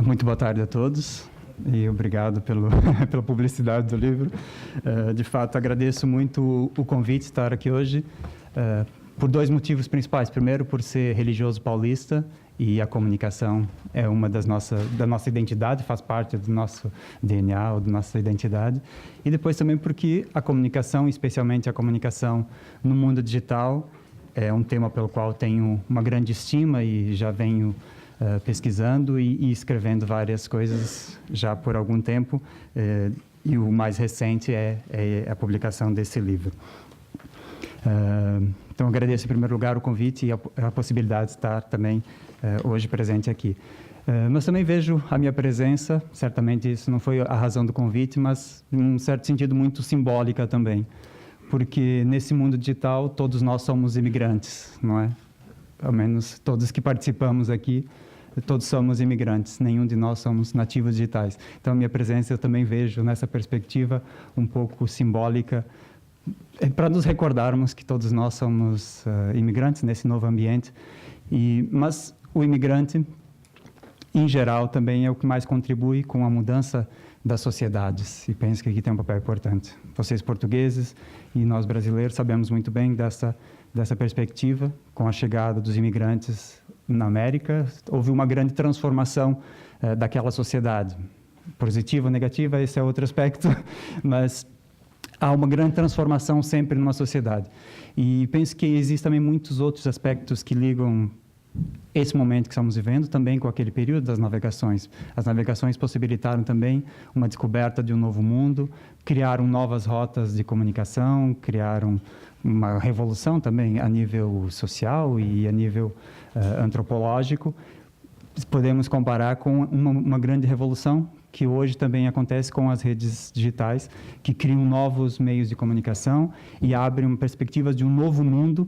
Muito boa tarde a todos e obrigado pela publicidade do livro. De fato, agradeço muito o convite de estar aqui hoje por dois motivos principais. Primeiro, por ser religioso paulista e a comunicação é uma da nossa identidade, faz parte do nosso DNA ou da nossa identidade. E depois também porque a comunicação, especialmente a comunicação no mundo digital, é um tema pelo qual tenho uma grande estima e já venho pesquisando e escrevendo várias coisas já por algum tempo, e o mais recente é a publicação desse livro. Então, agradeço em primeiro lugar o convite e a possibilidade de estar também hoje presente aqui. Mas também vejo a minha presença, certamente isso não foi a razão do convite, mas em um certo sentido muito simbólica também, porque nesse mundo digital todos nós somos imigrantes, não é? Ao menos todos que participamos aqui, todos somos imigrantes, nenhum de nós somos nativos digitais. Então, a minha presença eu também vejo nessa perspectiva um pouco simbólica, para nos recordarmos que todos nós somos imigrantes nesse novo ambiente. Mas o imigrante, em geral, também é o que mais contribui com a mudança das sociedades. E penso que aqui tem um papel importante. Vocês portugueses e nós brasileiros sabemos muito bem dessa perspectiva. Com a chegada dos imigrantes na América, houve uma grande transformação daquela sociedade. Positiva ou negativa, esse é outro aspecto, mas há uma grande transformação sempre numa sociedade. E penso que existem também muitos outros aspectos que ligam esse momento que estamos vivendo também com aquele período das navegações. As navegações possibilitaram também uma descoberta de um novo mundo, criaram novas rotas de comunicação, criaram uma revolução também a nível social e a nível antropológico. Podemos comparar com uma grande revolução que hoje também acontece com as redes digitais, que criam novos meios de comunicação e abrem uma perspectiva de um novo mundo.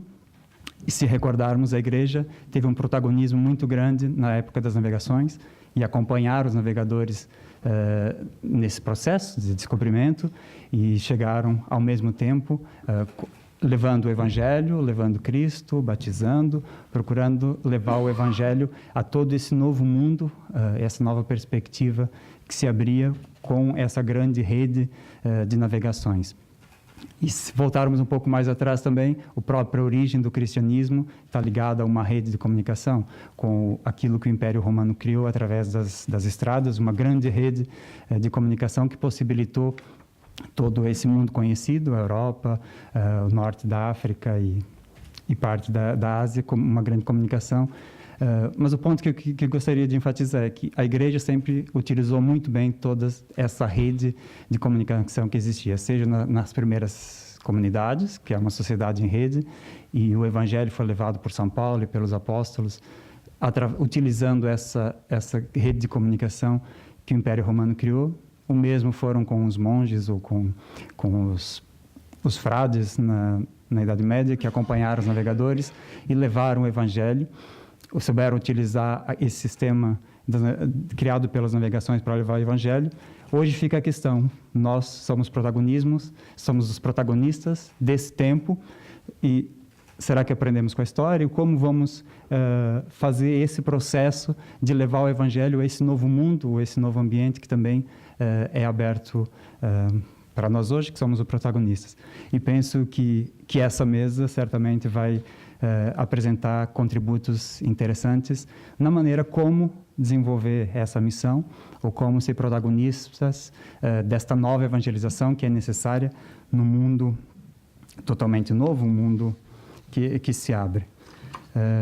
E se recordarmos, a Igreja teve um protagonismo muito grande na época das navegações e acompanhar os navegadores nesse processo de descobrimento, e chegaram ao mesmo tempo levando o Evangelho, levando Cristo, batizando, procurando levar o Evangelho a todo esse novo mundo, essa nova perspectiva que se abria com essa grande rede de navegações. E se voltarmos um pouco mais atrás também, a própria origem do cristianismo está ligada a uma rede de comunicação, com aquilo que o Império Romano criou através das estradas, uma grande rede de comunicação que possibilitou todo esse mundo conhecido, a Europa, o norte da África e parte da Ásia, como uma grande comunicação. Mas o ponto que eu gostaria de enfatizar é que a Igreja sempre utilizou muito bem toda essa rede de comunicação que existia, seja nas primeiras comunidades, que é uma sociedade em rede, e o Evangelho foi levado por São Paulo e pelos apóstolos, utilizando essa rede de comunicação que o Império Romano criou. O mesmo foram com os monges ou com os frades na Idade Média, que acompanharam os navegadores e levaram o Evangelho. Souberam utilizar esse sistema criado pelas navegações para levar o Evangelho. Hoje fica a questão, nós somos os protagonistas desse tempo, e será que aprendemos com a história? Como vamos fazer esse processo de levar o Evangelho a esse novo mundo, esse novo ambiente que também é aberto para nós hoje, que somos os protagonistas? E penso que essa mesa certamente vai apresentar contributos interessantes na maneira como desenvolver essa missão, ou como ser protagonistas desta nova evangelização que é necessária no mundo totalmente novo, um mundo que se abre.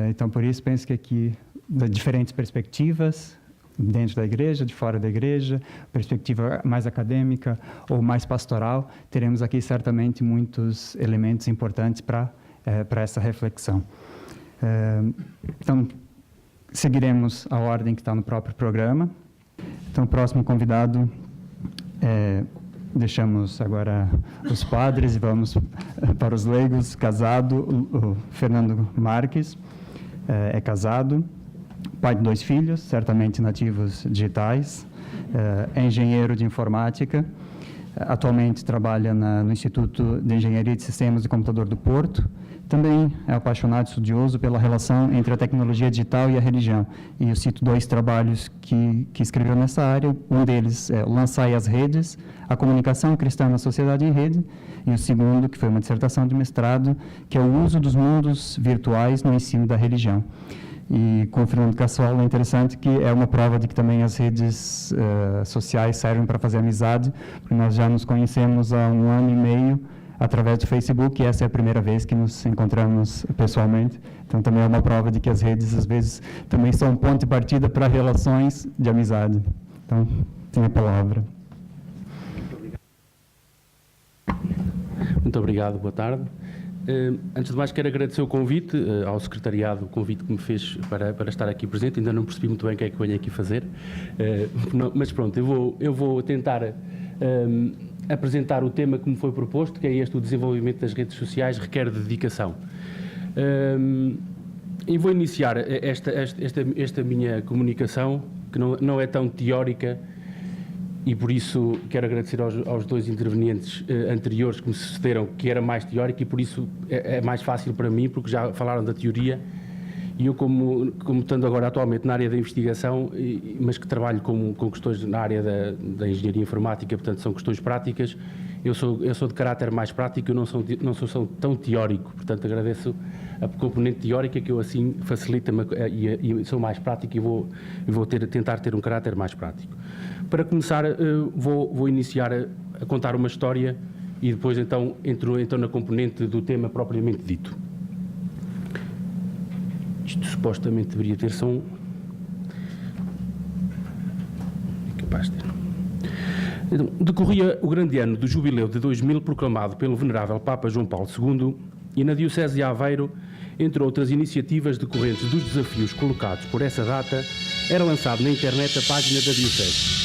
Então, por isso, penso que aqui, de diferentes perspectivas, dentro da Igreja, de fora da Igreja, perspectiva mais acadêmica ou mais pastoral, teremos aqui certamente muitos elementos importantes para essa reflexão. Então, seguiremos a ordem que está no próprio programa. Então, o próximo convidado, deixamos agora os padres e vamos para os leigos. Casado, o Fernando Marques, é casado, pai de 2 filhos, certamente nativos digitais, é engenheiro de informática, atualmente trabalha no Instituto de Engenharia de Sistemas de Computador do Porto, também é apaixonado, estudioso pela relação entre a tecnologia digital e a religião. E eu cito 2 trabalhos que escreveu nessa área. Um deles é Lançar e as Redes, a comunicação cristã na sociedade em rede. E o segundo, que foi uma dissertação de mestrado, que é o uso dos mundos virtuais no ensino da religião. E com o Fernando Cassola é interessante que é uma prova de que também as redes sociais servem para fazer amizade, porque nós já nos conhecemos há 1 ano e meio através do Facebook, e essa é a primeira vez que nos encontramos pessoalmente. Então também é uma prova de que as redes às vezes também são um ponto de partida para relações de amizade. Então, tenho a palavra. Muito obrigado, boa tarde. Antes de mais, quero agradecer o convite ao secretariado, o convite que me fez para estar aqui presente. Ainda não percebi muito bem o que é que venho aqui fazer, mas pronto, eu vou tentar apresentar o tema que me foi proposto, que é este: o desenvolvimento das redes sociais requer dedicação. E vou iniciar esta minha comunicação, que não é tão teórica, e por isso quero agradecer aos 2 intervenientes anteriores que me sucederam, que era mais teórico, e por isso é mais fácil para mim, porque já falaram da teoria, e eu, como estando agora atualmente na área da investigação, mas que trabalho com questões na área da engenharia informática, portanto são questões práticas, eu sou de caráter mais prático, eu não sou tão teórico, portanto agradeço a componente teórica, que eu assim facilita-me e sou mais prático, e vou tentar ter um caráter mais prático. Para começar, vou iniciar a contar uma história e depois então entro na componente do tema propriamente dito. Isto supostamente deveria ter som. É capaz de ter. Então, decorria o grande ano do jubileu de 2000 proclamado pelo venerável Papa João Paulo II, e na Diocese de Aveiro, entre outras iniciativas decorrentes dos desafios colocados por essa data, era lançado na internet a página da Diocese.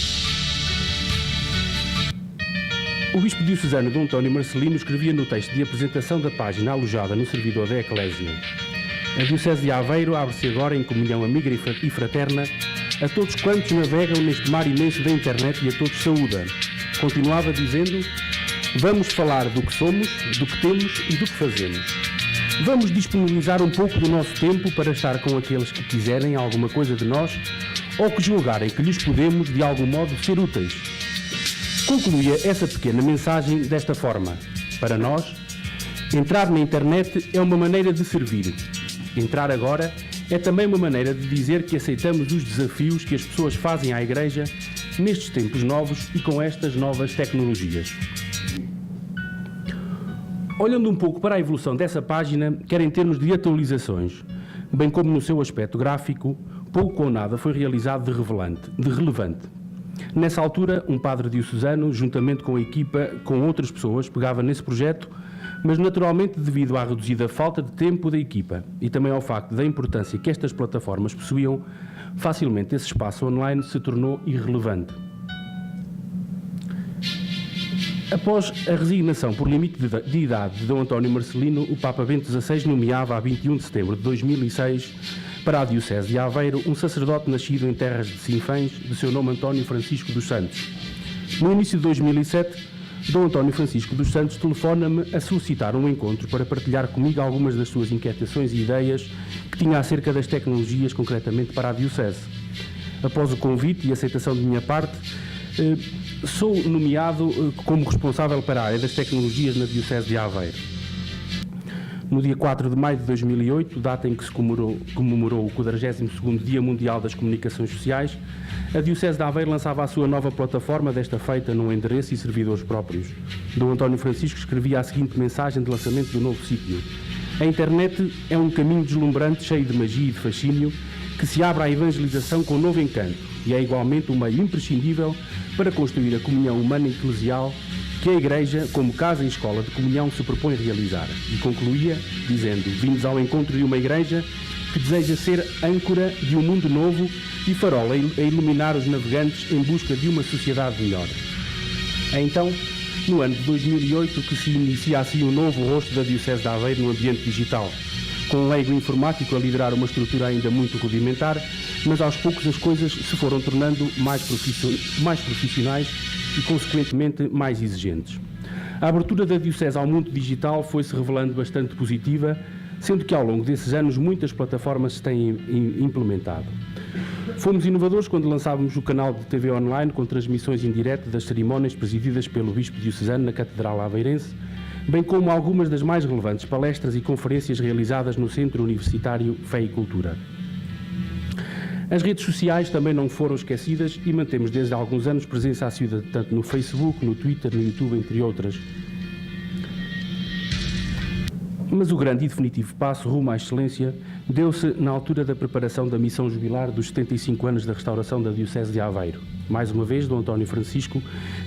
O bispo diocesano Dom António Marcelino escrevia no texto de apresentação da página alojada no servidor da Eclésia: a Diocese de Aveiro abre-se agora em comunhão amiga e fraterna a todos quantos navegam neste mar imenso da internet, e a todos saúda. Continuava dizendo: vamos falar do que somos, do que temos e do que fazemos. Vamos disponibilizar um pouco do nosso tempo para estar com aqueles que quiserem alguma coisa de nós ou que julgarem que lhes podemos, de algum modo, ser úteis. Concluía essa pequena mensagem desta forma: para nós, entrar na internet é uma maneira de servir. Entrar agora é também uma maneira de dizer que aceitamos os desafios que as pessoas fazem à Igreja nestes tempos novos e com estas novas tecnologias. Olhando um pouco para a evolução dessa página, quer em termos de atualizações, bem como no seu aspecto gráfico, pouco ou nada foi realizado de relevante. Nessa altura, um padre diocesano, juntamente com a equipa, com outras pessoas, pegava nesse projeto, mas naturalmente devido à reduzida falta de tempo da equipa e também ao facto da importância que estas plataformas possuíam, facilmente esse espaço online se tornou irrelevante. Após a resignação por limite de idade de Dom António Marcelino, o Papa Bento XVI nomeava a 21 de setembro de 2006 para a Diocese de Aveiro um sacerdote nascido em terras de Sinfãs, de seu nome António Francisco dos Santos. No início de 2007, Dom António Francisco dos Santos telefona-me a solicitar um encontro para partilhar comigo algumas das suas inquietações e ideias que tinha acerca das tecnologias, concretamente para a Diocese. Após o convite e aceitação de minha parte, sou nomeado como responsável para a área das tecnologias na Diocese de Aveiro. No dia 4 de maio de 2008, data em que se comemorou o 42º Dia Mundial das Comunicações Sociais, a Diocese de Aveiro lançava a sua nova plataforma, desta feita num endereço e servidores próprios. Dom António Francisco escrevia a seguinte mensagem de lançamento do novo sítio: a internet é um caminho deslumbrante, cheio de magia e de fascínio, que se abre à evangelização com novo encanto, e é igualmente um meio imprescindível para construir a comunhão humana e eclesial que a Igreja, como casa e escola de comunhão, se propõe realizar. E concluía dizendo: vindos ao encontro de uma Igreja que deseja ser âncora de um mundo novo e farol a iluminar os navegantes em busca de uma sociedade melhor. É então, no ano de 2008, que se inicia assim um novo rosto da Diocese de Aveiro no ambiente digital, com um leigo informático a liderar uma estrutura ainda muito rudimentar, mas aos poucos as coisas se foram tornando mais profissionais e, consequentemente, mais exigentes. A abertura da Diocese ao mundo digital foi-se revelando bastante positiva, sendo que ao longo desses anos muitas plataformas se têm implementado. Fomos inovadores quando lançávamos o canal de TV online com transmissões em direto das cerimónias presididas pelo Bispo Diocesano na Catedral Aveirense, bem como algumas das mais relevantes palestras e conferências realizadas no Centro Universitário Fé e Cultura. As redes sociais também não foram esquecidas e mantemos desde há alguns anos presença assídua tanto no Facebook, no Twitter, no YouTube, entre outras. Mas o grande e definitivo passo rumo à excelência deu-se na altura da preparação da missão jubilar dos 75 anos da restauração da Diocese de Aveiro. Mais uma vez, Dom António Francisco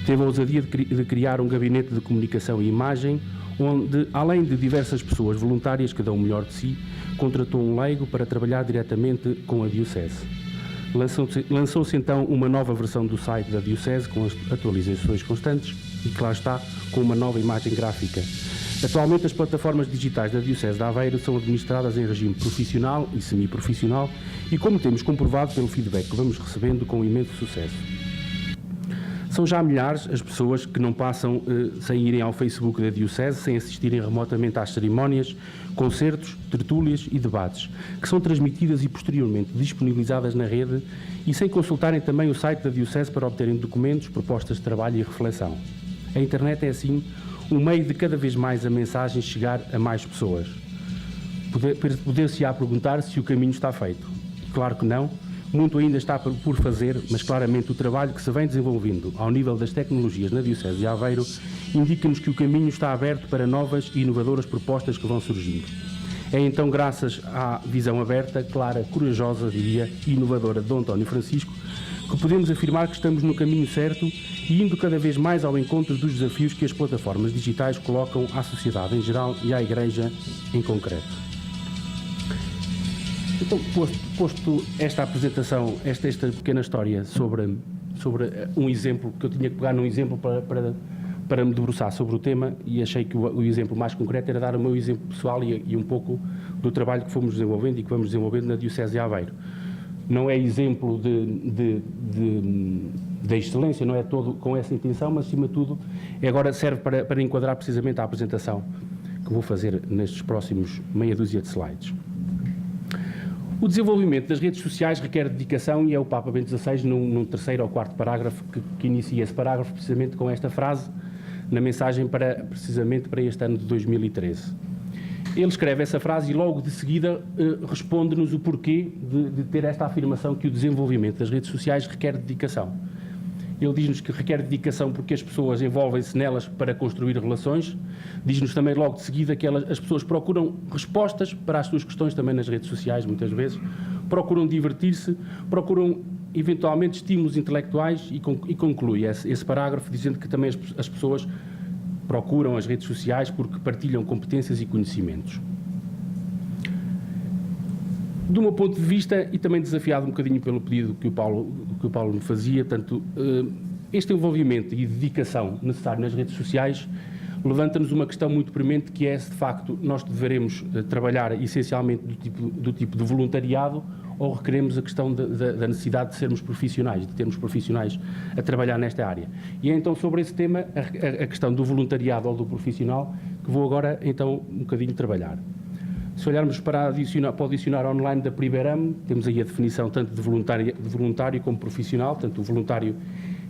teve a ousadia de criar um gabinete de comunicação e imagem, onde, além de diversas pessoas voluntárias que dão o melhor de si, contratou um leigo para trabalhar diretamente com a Diocese. Lançou-se então uma nova versão do site da Diocese com as atualizações constantes e que lá está com uma nova imagem gráfica. Atualmente as plataformas digitais da Diocese de Aveiro são administradas em regime profissional e semi-profissional e, como temos comprovado pelo feedback que vamos recebendo, com imenso sucesso. São já milhares as pessoas que não passam sem irem ao Facebook da Diocese, sem assistirem remotamente às cerimónias, concertos, tertúlias e debates, que são transmitidas e posteriormente disponibilizadas na rede e sem consultarem também o site da Diocese para obterem documentos, propostas de trabalho e reflexão. A internet é assim um meio de cada vez mais a mensagem chegar a mais pessoas. Poder-se-á perguntar se o caminho está feito. Claro que não. Muito ainda está por fazer, mas claramente o trabalho que se vem desenvolvendo ao nível das tecnologias na Diocese de Aveiro indica-nos que o caminho está aberto para novas e inovadoras propostas que vão surgindo. É então graças à visão aberta, clara, corajosa, diria, e inovadora de Dom António Francisco que podemos afirmar que estamos no caminho certo e indo cada vez mais ao encontro dos desafios que as plataformas digitais colocam à sociedade em geral e à Igreja em concreto. Então, posto esta apresentação, esta pequena história sobre um exemplo, que eu tinha que pegar num exemplo para me debruçar sobre o tema, e achei que o exemplo mais concreto era dar o meu exemplo pessoal e um pouco do trabalho que fomos desenvolvendo e que vamos desenvolvendo na Diocese de Aveiro. Não é exemplo de excelência, não é todo com essa intenção, mas acima de tudo agora serve para enquadrar precisamente a apresentação que vou fazer nestes próximos meia dúzia de slides. O desenvolvimento das redes sociais requer dedicação e é o Papa Bento XVI, num terceiro ou quarto parágrafo, que inicia esse parágrafo precisamente com esta frase, na mensagem precisamente para este ano de 2013. Ele escreve essa frase e logo de seguida responde-nos o porquê de ter esta afirmação que o desenvolvimento das redes sociais requer dedicação. Ele diz-nos que requer dedicação porque as pessoas envolvem-se nelas para construir relações. Diz-nos também logo de seguida que as pessoas procuram respostas para as suas questões também nas redes sociais, muitas vezes. Procuram divertir-se, procuram eventualmente estímulos intelectuais e conclui esse parágrafo dizendo que também as pessoas procuram as redes sociais porque partilham competências e conhecimentos. Do meu ponto de vista, e também desafiado um bocadinho pelo pedido que o Paulo me fazia, tanto este envolvimento e dedicação necessário nas redes sociais levanta-nos uma questão muito premente, que é se de facto nós deveremos trabalhar essencialmente do tipo de voluntariado ou requeremos a questão da necessidade de sermos profissionais, de termos profissionais a trabalhar nesta área. E é então sobre esse tema, a questão do voluntariado ou do profissional, que vou agora então um bocadinho trabalhar. Se olharmos para o dicionário online da Priberam, temos aí a definição tanto de voluntário como profissional. Portanto, o voluntário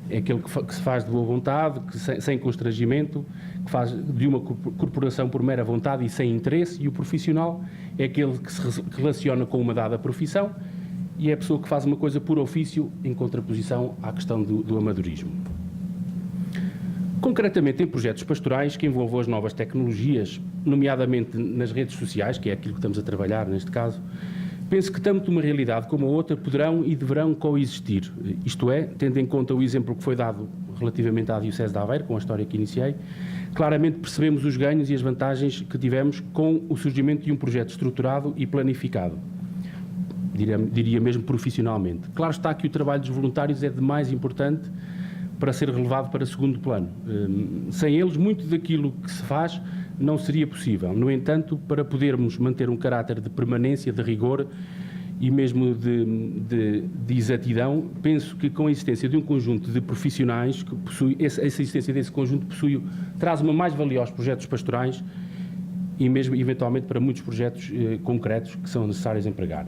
é aquele que se faz de boa vontade, sem constrangimento, que faz de uma corporação por mera vontade e sem interesse, e o profissional é aquele que se relaciona com uma dada profissão e é a pessoa que faz uma coisa por ofício, em contraposição à questão do amadorismo. Concretamente, em projetos pastorais que envolvam as novas tecnologias, nomeadamente nas redes sociais, que é aquilo que estamos a trabalhar neste caso, penso que tanto uma realidade como a outra poderão e deverão coexistir. Isto é, tendo em conta o exemplo que foi dado relativamente à Diocese de Aveiro, com a história que iniciei, claramente percebemos os ganhos e as vantagens que tivemos com o surgimento de um projeto estruturado e planificado. Diria mesmo profissionalmente. Claro está que o trabalho dos voluntários é de mais importante para ser relevado para segundo plano. Sem eles, muito daquilo que se faz não seria possível. No entanto, para podermos manter um caráter de permanência, de rigor e mesmo de exatidão, penso que com a existência de um conjunto de profissionais, que possui, essa existência desse conjunto traz uma mais-valia aos projetos pastorais e mesmo, eventualmente, para muitos projetos concretos que são necessários empregar.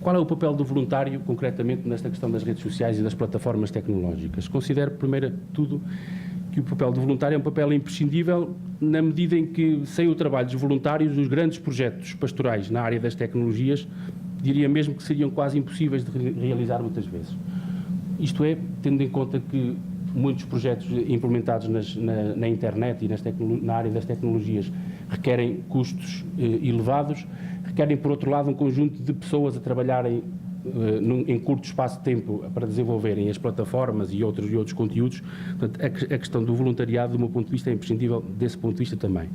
Qual é o papel do voluntário, concretamente, nesta questão das redes sociais e das plataformas tecnológicas? Considero, primeiro de tudo, que o papel do voluntário é um papel imprescindível na medida em que, sem o trabalho dos voluntários, os grandes projetos pastorais na área das tecnologias, diria mesmo que seriam quase impossíveis de realizar muitas vezes. Isto é, tendo em conta que muitos projetos implementados na internet e na área das tecnologias requerem custos elevados, requerem, por outro lado, um conjunto de pessoas a trabalharem em curto espaço de tempo para desenvolverem as plataformas e outros conteúdos. Portanto, a questão do voluntariado, do meu ponto de vista, é imprescindível desse ponto de vista também.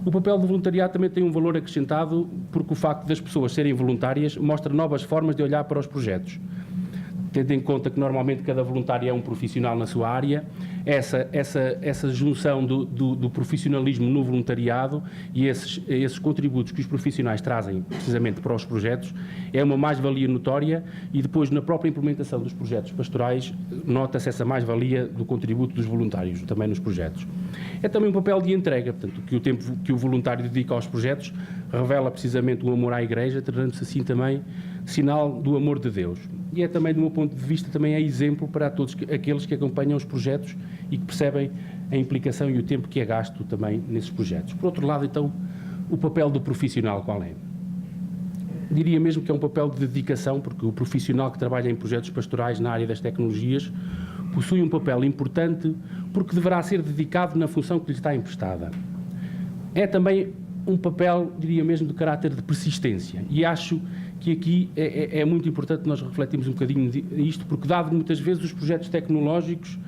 O papel do voluntariado também tem um valor acrescentado porque o facto das pessoas serem voluntárias mostra novas formas de olhar para os projetos. Tendo em conta que normalmente cada voluntário é um profissional na sua área, essa junção do profissionalismo no voluntariado e esses contributos que os profissionais trazem precisamente para os projetos é uma mais-valia notória e depois na própria implementação dos projetos pastorais nota-se essa mais-valia do contributo dos voluntários também nos projetos. É também um papel de entrega, portanto, que o tempo que o voluntário dedica aos projetos revela precisamente o amor à Igreja, tornando-se assim também sinal do amor de Deus. E é também, do meu ponto de vista, também é exemplo para todos aqueles que acompanham os projetos e que percebem a implicação e o tempo que é gasto também nesses projetos. Por outro lado, então, o papel do profissional qual é? Diria mesmo que é um papel de dedicação, porque o profissional que trabalha em projetos pastorais na área das tecnologias possui um papel importante porque deverá ser dedicado na função que lhe está emprestada. É também um papel, diria mesmo, de caráter de persistência. E acho que aqui é muito importante nós refletirmos um bocadinho isto, porque dado muitas vezes os projetos tecnológicos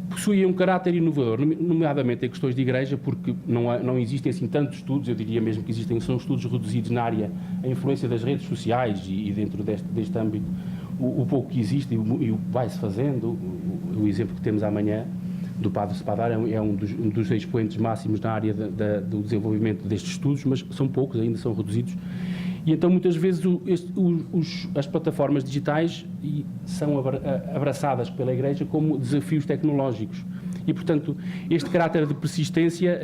possuem um caráter inovador, nomeadamente em questões de igreja, porque não existem assim tantos estudos, eu diria mesmo que existem, são estudos reduzidos na área, a influência das redes sociais e dentro deste âmbito, o pouco que existe e vai-se fazendo, o exemplo que temos amanhã do Padre Spadar é um dos expoentes máximos na área do desenvolvimento destes estudos, mas são poucos, ainda são reduzidos. E então, muitas vezes, as plataformas digitais são abraçadas pela Igreja como desafios tecnológicos. E, portanto, este caráter de persistência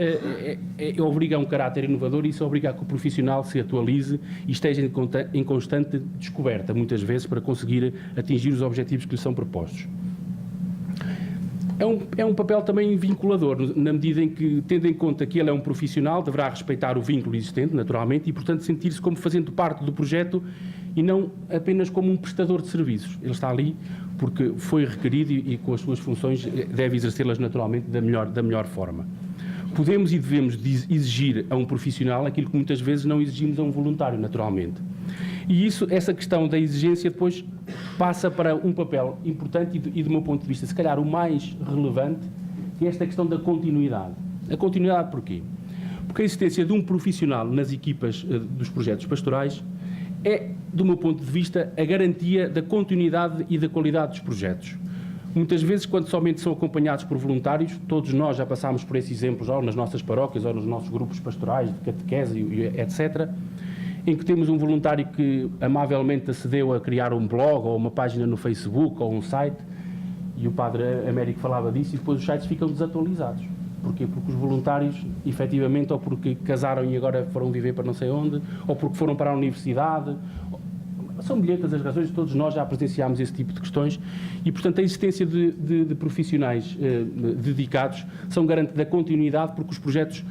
obriga a um caráter inovador e isso obriga a que o profissional se atualize e esteja em constante descoberta, muitas vezes, para conseguir atingir os objetivos que lhe são propostos. É um papel também vinculador, na medida em que, tendo em conta que ele é um profissional, deverá respeitar o vínculo existente, naturalmente, e, portanto, sentir-se como fazendo parte do projeto e não apenas como um prestador de serviços. Ele está ali porque foi requerido e com as suas funções deve exercê-las naturalmente da melhor forma. Podemos e devemos exigir a um profissional aquilo que muitas vezes não exigimos a um voluntário, naturalmente. E essa questão da exigência depois passa para um papel importante e, do meu ponto de vista, se calhar o mais relevante, que é esta questão da continuidade. A continuidade porquê? Porque a existência de um profissional nas equipas dos projetos pastorais é, do meu ponto de vista, a garantia da continuidade e da qualidade dos projetos. Muitas vezes, quando somente são acompanhados por voluntários, todos nós já passámos por esses exemplos, ou nas nossas paróquias, ou nos nossos grupos pastorais de catequese, etc., em que temos um voluntário que amavelmente acedeu a criar um blog, ou uma página no Facebook, ou um site, e o Padre Américo falava disso, e depois os sites ficam desatualizados. Porquê? Porque os voluntários, efetivamente, ou porque casaram e agora foram viver para não sei onde, ou porque foram para a universidade. São milhentas as razões, todos nós já presenciámos esse tipo de questões e, portanto, a existência de profissionais dedicados são garante da continuidade, porque os projetos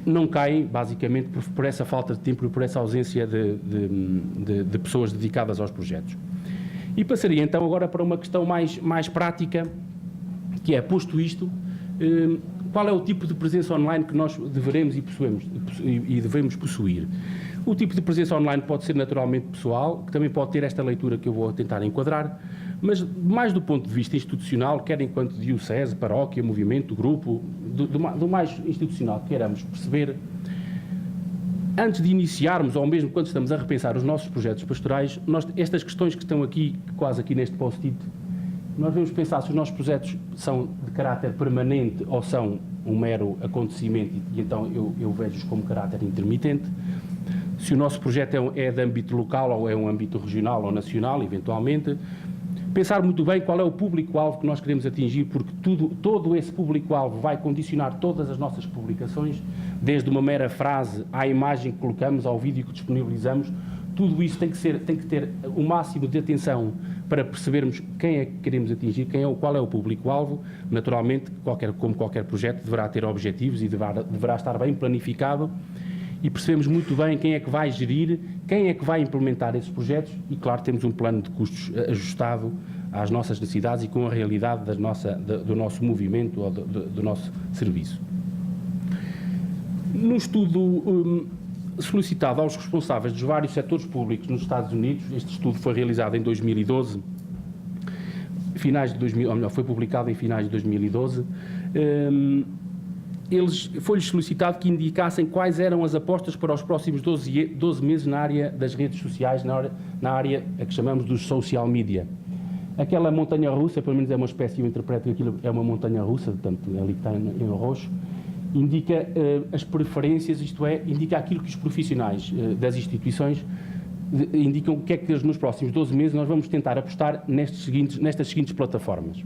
não caem, basicamente, por essa falta de tempo e por essa ausência de pessoas dedicadas aos projetos. E passaria, então, agora para uma questão mais prática, que é, posto isto, qual é o tipo de presença online que nós deveremos e devemos possuir? O tipo de presença online pode ser naturalmente pessoal, que também pode ter esta leitura que eu vou tentar enquadrar, mas mais do ponto de vista institucional, quer enquanto diocese, paróquia, movimento, grupo, do mais institucional que queiramos perceber, antes de iniciarmos, ou mesmo quando estamos a repensar os nossos projetos pastorais, estas questões que estão aqui, quase aqui neste post-it, nós devemos pensar se os nossos projetos são de caráter permanente ou são um mero acontecimento, e então eu vejo-os como caráter intermitente. se o nosso projeto é de âmbito local ou é um âmbito regional ou nacional, eventualmente. Pensar muito bem qual é o público-alvo que nós queremos atingir, porque todo esse público-alvo vai condicionar todas as nossas publicações, desde uma mera frase à imagem que colocamos, ao vídeo que disponibilizamos. Tudo isso tem que ter o máximo de atenção para percebermos quem é que queremos atingir, qual é o público-alvo. Naturalmente, como qualquer projeto, deverá ter objetivos e deverá estar bem planificado, e percebemos muito bem quem é que vai gerir, quem é que vai implementar esses projetos e, claro, temos um plano de custos ajustado às nossas necessidades e com a realidade do nosso movimento ou do nosso serviço. No estudo solicitado aos responsáveis dos vários setores públicos nos Estados Unidos, este estudo foi realizado em 2012, foi publicado em finais de 2012, foi-lhes solicitado que indicassem quais eram as apostas para os próximos 12 meses na área das redes sociais, na área a que chamamos dos social media. Aquela montanha-russa, pelo menos é uma espécie, eu interpreto que aquilo é uma montanha-russa, portanto, ali que está em roxo, indica as preferências, isto é, indica aquilo que os profissionais das instituições indicam o que é que nos próximos 12 meses nós vamos tentar apostar nestas seguintes plataformas.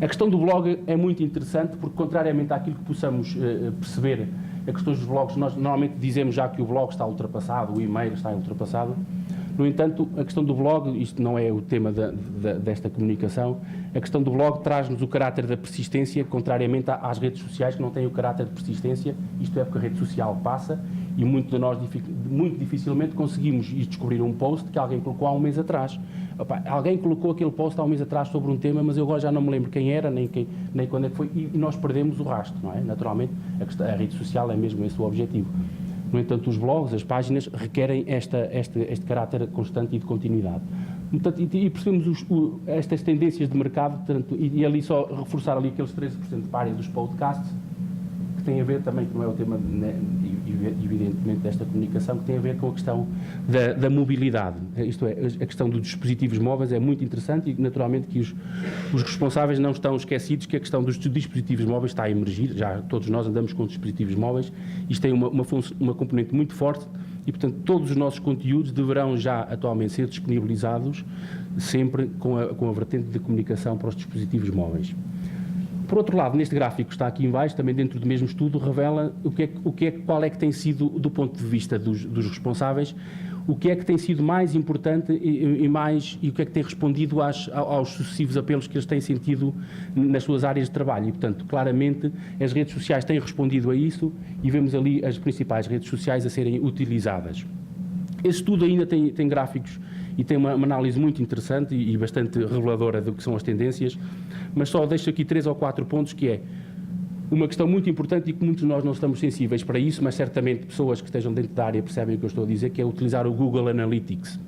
A questão do blog é muito interessante porque, contrariamente àquilo que possamos perceber, a questão dos blogs, nós normalmente dizemos já que o blog está ultrapassado, o e-mail está ultrapassado. No entanto, a questão do blog, isto não é o tema desta comunicação, a questão do blog traz-nos o caráter da persistência, contrariamente às redes sociais que não têm o caráter de persistência, isto é porque a rede social passa e muito de nós muito dificilmente conseguimos descobrir um post que alguém colocou há um mês atrás. Opa, alguém colocou aquele post há um mês atrás sobre um tema, mas eu agora já não me lembro quem era, nem quando é que foi, e nós perdemos o rastro, não é? Naturalmente, a rede social é mesmo esse o objetivo. No entanto, os blogs, as páginas, requerem este caráter constante e de continuidade. Portanto, e percebemos estas tendências de mercado, portanto, e ali só reforçar ali aqueles 13% para a área dos podcasts, que tem a ver também, que não é o tema, né, evidentemente, desta comunicação, que tem a ver com a questão da mobilidade. Isto é, a questão dos dispositivos móveis é muito interessante e, naturalmente, que os responsáveis não estão esquecidos que a questão dos dispositivos móveis está a emergir. Já todos nós andamos com dispositivos móveis. Isto tem uma componente muito forte e, portanto, todos os nossos conteúdos deverão já atualmente ser disponibilizados sempre com a vertente de comunicação para os dispositivos móveis. Por outro lado, neste gráfico que está aqui em baixo, também dentro do mesmo estudo, revela qual é que tem sido, do ponto de vista dos responsáveis, o que é que tem sido mais importante e o que é que tem respondido aos sucessivos apelos que eles têm sentido nas suas áreas de trabalho. E, portanto, claramente, as redes sociais têm respondido a isso e vemos ali as principais redes sociais a serem utilizadas. Esse estudo ainda tem gráficos e tem uma análise muito interessante e bastante reveladora do que são as tendências, mas só deixo aqui 3 ou 4 pontos, que é uma questão muito importante e que muitos de nós não estamos sensíveis para isso, mas certamente pessoas que estejam dentro da área percebem o que eu estou a dizer, que é utilizar o Google Analytics.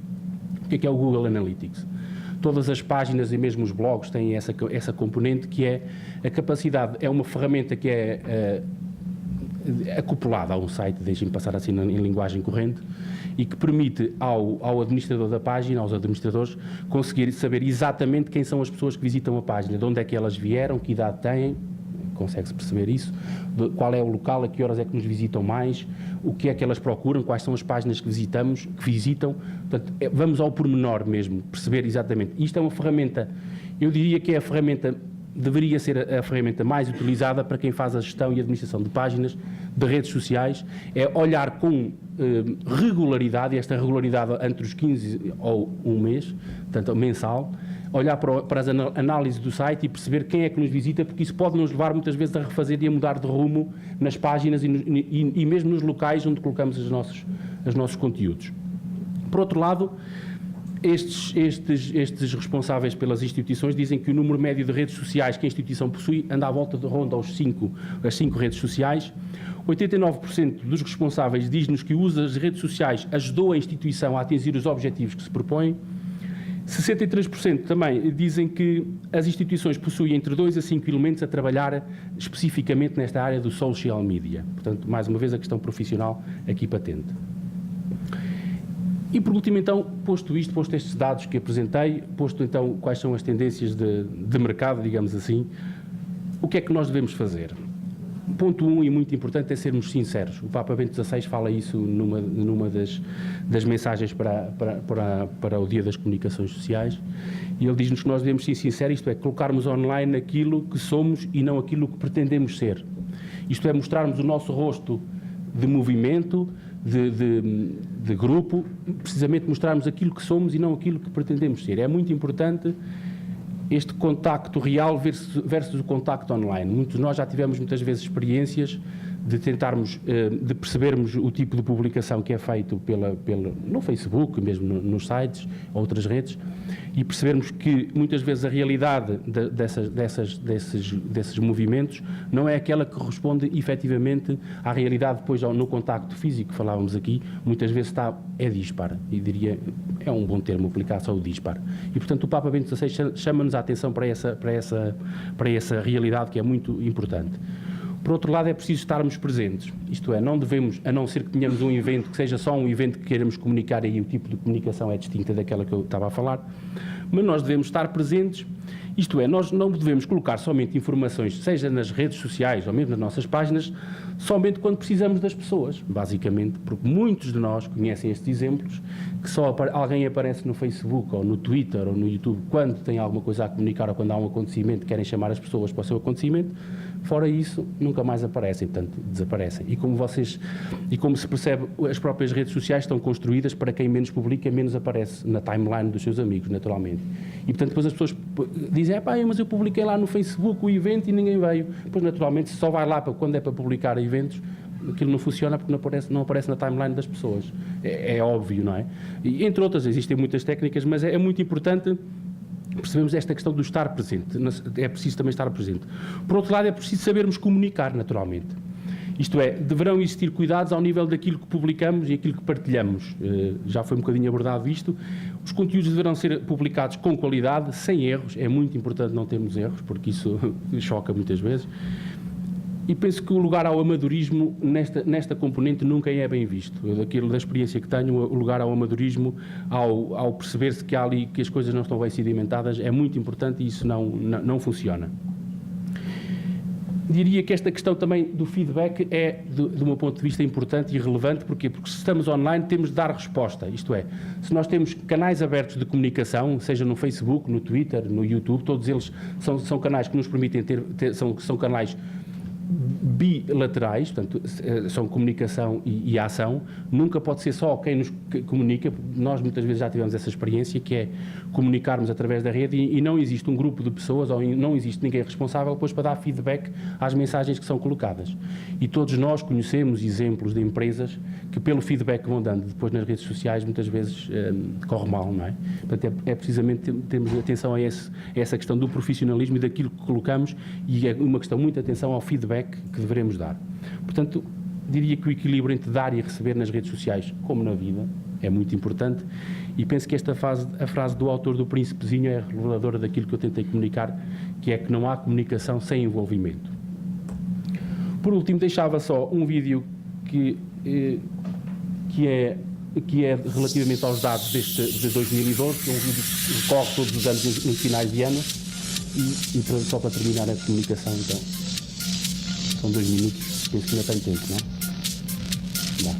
O que é o Google Analytics? Todas as páginas e mesmo os blogs têm essa componente, que é a capacidade, é uma ferramenta que é acoplada a um site, deixem-me passar assim em linguagem corrente, e que permite ao administrador da página, aos administradores, conseguir saber exatamente quem são as pessoas que visitam a página, de onde é que elas vieram, que idade têm, consegue-se perceber isso, qual é o local, a que horas é que nos visitam mais, o que é que elas procuram, quais são as páginas que visitam, portanto, vamos ao pormenor mesmo, perceber exatamente. Isto é uma ferramenta, eu diria que é a ferramenta, deveria ser a ferramenta mais utilizada para quem faz a gestão e administração de páginas, de redes sociais, é olhar com regularidade, esta regularidade entre os 15 ou um mês, portanto mensal, olhar para as análises do site e perceber quem é que nos visita, porque isso pode nos levar muitas vezes a refazer e a mudar de rumo nas páginas e mesmo nos locais onde colocamos os nossos conteúdos. Por outro lado, estes responsáveis pelas instituições dizem que o número médio de redes sociais que a instituição possui anda à volta de ronda as 5 redes sociais. 89% dos responsáveis diz-nos que o uso das redes sociais ajudou a instituição a atingir os objetivos que se propõem. 63% também dizem que as instituições possuem entre 2 a 5 elementos a trabalhar especificamente nesta área do social media. Portanto, mais uma vez, a questão profissional aqui patente. E por último, então, posto estes dados que apresentei, posto então quais são as tendências de mercado, digamos assim, o que é que nós devemos fazer? ponto 1 e muito importante é sermos sinceros. O Papa Bento XVI fala isso numa das mensagens para o Dia das Comunicações Sociais, e ele diz-nos que nós devemos ser sinceros, isto é, colocarmos online aquilo que somos e não aquilo que pretendemos ser. Isto é, mostrarmos o nosso rosto de movimento, de grupo, precisamente mostrarmos aquilo que somos e não aquilo que pretendemos ser. É muito importante este contacto real versus o contacto online. Muitos de nós já tivemos muitas vezes experiências de tentarmos, de percebermos o tipo de publicação que é feito no Facebook, mesmo nos sites, outras redes, e percebermos que muitas vezes a realidade desses movimentos não é aquela que corresponde efetivamente à realidade depois no contacto físico que falávamos aqui, muitas vezes é dispar, e diria, é um bom termo aplicar só o dispar. E portanto o Papa Bento XVI chama-nos a atenção para essa realidade que é muito importante. Por outro lado, é preciso estarmos presentes, isto é, não devemos, a não ser que tenhamos um evento que seja só um evento que queiramos comunicar, aí o tipo de comunicação é distinta daquela que eu estava a falar, mas nós devemos estar presentes, isto é, nós não devemos colocar somente informações, seja nas redes sociais ou mesmo nas nossas páginas, somente quando precisamos das pessoas, basicamente, porque muitos de nós conhecem estes exemplos, que só alguém aparece no Facebook ou no Twitter ou no YouTube quando tem alguma coisa a comunicar ou quando há um acontecimento, querem chamar as pessoas para o seu acontecimento. Fora isso, nunca mais aparecem, portanto, desaparecem. E como se percebe, as próprias redes sociais estão construídas para quem menos publica, menos aparece na timeline dos seus amigos, naturalmente. E, portanto, depois as pessoas dizem, mas eu publiquei lá no Facebook o evento e ninguém veio. Pois, naturalmente, se só vai lá quando é para publicar eventos, aquilo não funciona porque não aparece na timeline das pessoas. É óbvio, não é? E, entre outras, existem muitas técnicas, mas é muito importante percebemos esta questão do estar presente. É preciso também estar presente. Por outro lado, é preciso sabermos comunicar, naturalmente. Isto é, deverão existir cuidados ao nível daquilo que publicamos e aquilo que partilhamos. Já foi um bocadinho abordado isto. Os conteúdos deverão ser publicados com qualidade, sem erros. É muito importante não termos erros, porque isso choca muitas vezes. E penso que o lugar ao amadorismo nesta componente nunca é bem visto. Da experiência que tenho, o lugar ao amadorismo, ao perceber-se que há ali que as coisas não estão bem sedimentadas, é muito importante e isso não funciona. Diria que esta questão também do feedback é, do meu ponto de vista, importante e relevante. Porquê? Porque se estamos online temos de dar resposta. Isto é, se nós temos canais abertos de comunicação, seja no Facebook, no Twitter, no YouTube, todos eles são canais que nos permitem são canais bilaterais, portanto, são comunicação e ação, nunca pode ser só quem nos comunica, nós muitas vezes já tivemos essa experiência, que é comunicarmos através da rede e não existe um grupo de pessoas ou não existe ninguém responsável depois para dar feedback às mensagens que são colocadas. E todos nós conhecemos exemplos de empresas que pelo feedback que vão dando depois nas redes sociais muitas vezes corre mal, não é? Portanto, é precisamente termos atenção a essa questão do profissionalismo e daquilo que colocamos e é uma questão muito atenção ao feedback que devemos dar. Portanto, diria que o equilíbrio entre dar e receber nas redes sociais, como na vida, é muito importante e penso que a frase do autor do Príncipezinho é reveladora daquilo que eu tentei comunicar, que é que não há comunicação sem envolvimento. Por último, deixava só um vídeo que é relativamente aos dados de 2012, que é um vídeo que decorre todos os anos nos finais de ano e só para terminar a comunicação, então. São 2 minutos, penso que ainda tem tempo, não é? Dá.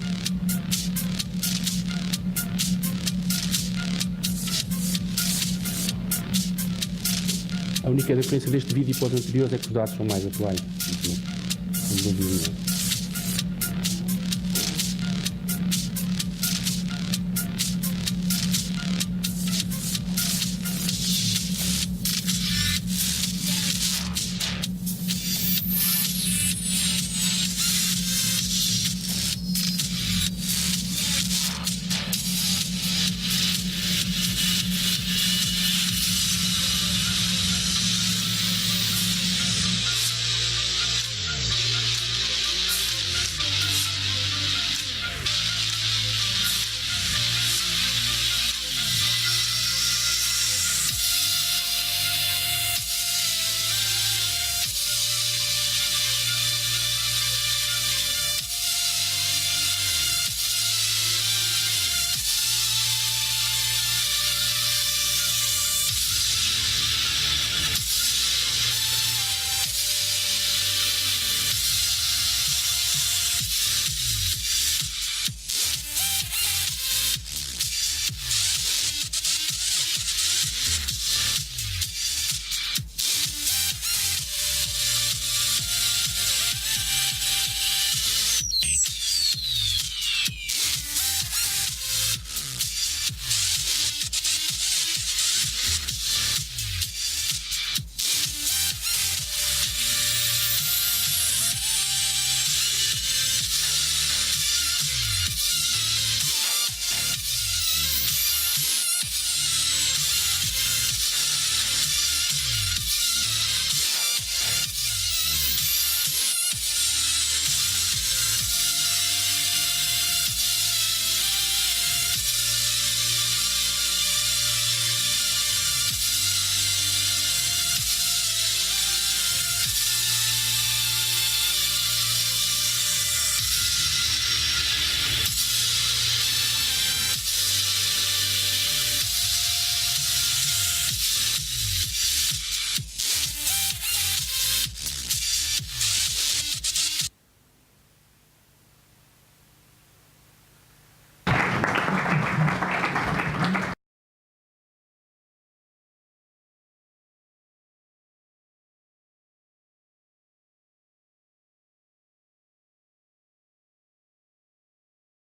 A única diferença deste vídeo para os anteriores é que os dados são mais atuais. Não.